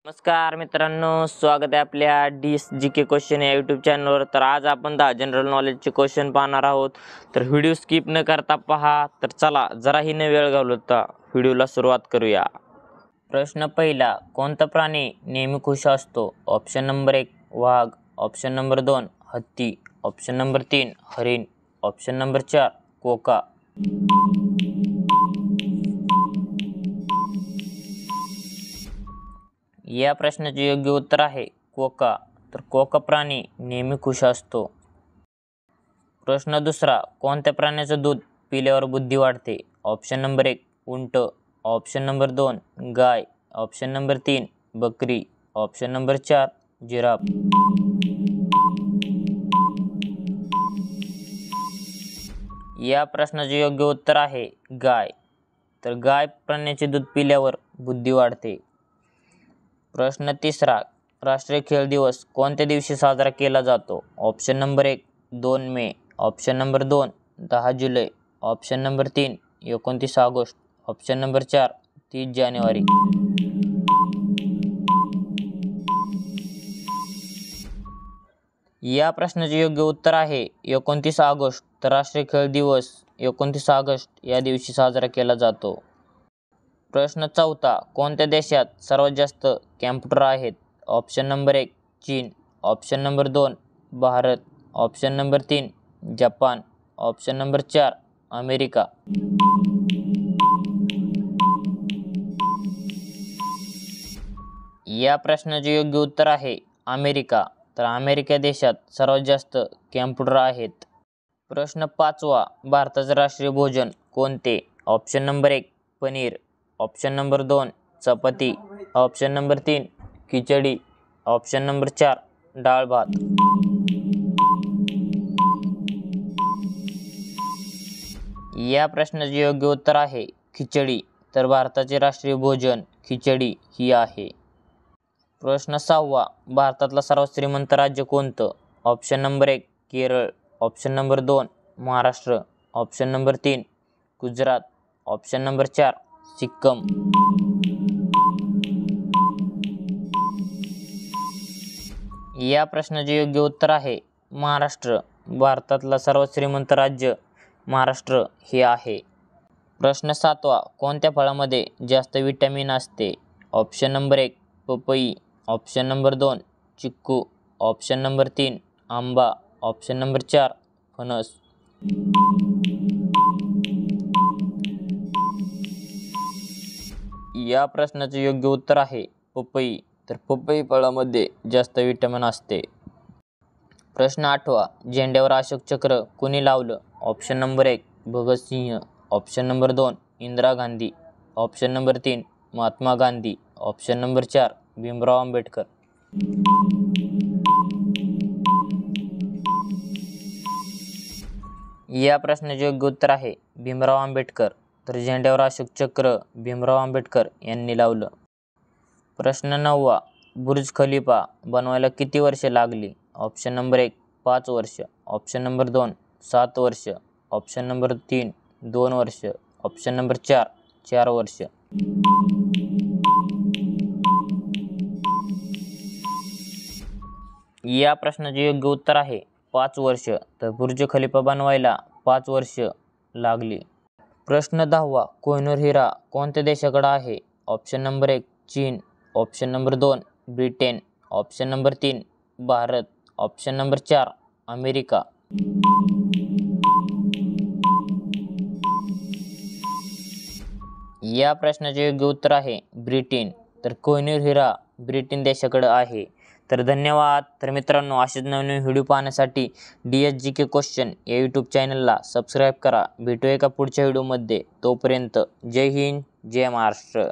नमस्कार मित्रांनो, स्वागत आहे आपल्या DSGK क्वेश्चन या यूट्यूब चॅनलवर। तर आज आपण 10 जनरल नॉलेजचे क्वेश्चन पाहणार आहोत। तर व्हिडिओ स्किप न करता पहा। तर चला जराही न वेळ घालवता व्हिडिओला सुरुवात करूया। प्रश्न पहिला, कोणता प्राणी नेहमी खुश असतो? ऑप्शन नंबर 1 वाघ, ऑप्शन नंबर 2 हत्ती, ऑप्शन नंबर 3 हरिण, ऑप्शन नंबर 4 कोका। या प्रश्नाचे योग्य उत्तर आहे कोका। तर कोका प्राणी नेहमी खुश असतो। प्रश्न दुसरा, कोणत्या प्राण्याचं दूध पिल्यावर बुद्धी वाढते? ऑप्शन नंबर 1 उंट, ऑप्शन नंबर 2 गाय, ऑप्शन नंबर 3 बकरी, ऑप्शन नंबर 4 जिराफ। या प्रश्नाचे योग्य उत्तर आहे गाय। तर गाय प्राण्याचे दूध पिल्यावर बुद्धी वाढते। प्रश्न तिसरा, राष्ट्रीय खेळ दिवस कोणत्या दिवशी साजरा केला जातो? ऑप्शन नंबर 1 2 मे, ऑप्शन नंबर 2 10 जुलै, ऑप्शन नंबर 3 29 ऑगस्ट, ऑप्शन नंबर 4 30 जानेवारी। या प्रश्नाचे योग्य उत्तर आहे 29 ऑगस्ट। तर राष्ट्रीय खेळ दिवस 29 ऑगस्ट या दिवशी साजरा केला जातो। प्रश्न चौथा, कोणत्या देशात सर्वात जास्त कॅम्प्युटर आहेत? ऑप्शन नंबर 1 चीन, option number 2 Bharat, option number 3 Japan, option number 4 America. या प्रश्नाचे योग्य उत्तर आहे अमेरिका। तर अमेरिका देशात सर्वात जास्त कॅम्प्युटर आहेत। प्रश्न पाचवा, भारताचे राष्ट्रीय भोजन कोणते? Option number 1 paneer, option number 2 चपाती, ऑप्शन नंबर 3 खिचडी, ऑप्शन नंबर 4 डाळ भात। या प्रश्नाचे योग्य उत्तर आहे खिचडी। तर भारताचे राष्ट्रीय भोजन खिचडी ही आहे। प्रश्न सहावा, भारतातला सर्वात श्रीमंत राज्य कोणतं? Option number 1 Kerala, option number 2 Maharashtra, option number 3 Gujarat, option number 4 Sikkim. या प्रश्नाचे योग्य उत्तर आहे महाराष्ट्र। भारतातला सर्वात श्रीमंत राज्य महाराष्ट्र हे आहे। प्रश्न सातवा, कोणत्या फळामध्ये जास्त विटॅमिन असते? ऑप्शन नंबर 1 पपई, ऑप्शन नंबर 2 चिक्कू, ऑप्शन नंबर 3 आंबा, ऑप्शन नंबर 4 फणस। या प्रश्नाचे योग्य उत्तर आहे पपई। तर पपई फळामध्ये जास्त विटॅमिन असते। प्रश्न आठवा, झेंड्यावर अशोक चक्र कोणी लावलं? Option number 1 Bhagat Singh, option number 2 Indira Gandhi, option number 3 Mahatma Gandhi, option number 4 Bhimrao Ambedkar. या प्रश्नाचे योग्य उत्तर आहे भीमराव आंबेडकर। तर झेंड्यावर अशोक चक्र भीमराव आंबेडकर यांनी लावलं। प्रश्न नववा, बुर्ज खलिफा बनवायला किती वर्षे लागली? ऑप्शन नंबर 1 5 वर्ष, ऑप्शन नंबर 2 7 वर्ष, ऑप्शन नंबर 3 2 वर्ष, ऑप्शन नंबर 4 4 वर्ष। या प्रश्नाचे योग्य उत्तर आहे 5 वर्ष। तर बुर्ज खलिफा बनवायला 5 वर्ष लागली। प्रश्न 10वा, कोहिनूर हिरा कोणत्या देशाकडे आहे? ऑप्शन नंबर 1 चीन, option number 2 Britain, option number 3 Bharat, option number 4 America. या प्रश्नाचे योग्य उत्तर आहे ब्रिटन। तर कोहिनूर हिरा ब्रिटन देशाकडे आहे। तर धन्यवाद। तर मित्रांनो, असेच नवीन व्हिडिओ पाहण्यासाठी DSGK क्वेश्चन या यूट्यूब चॅनलला सबस्क्राईब करा। भेटूया एका पुढच्या व्हिडिओमध्ये। तोपर्यंत जय हिंद, जय महाराष्ट्र।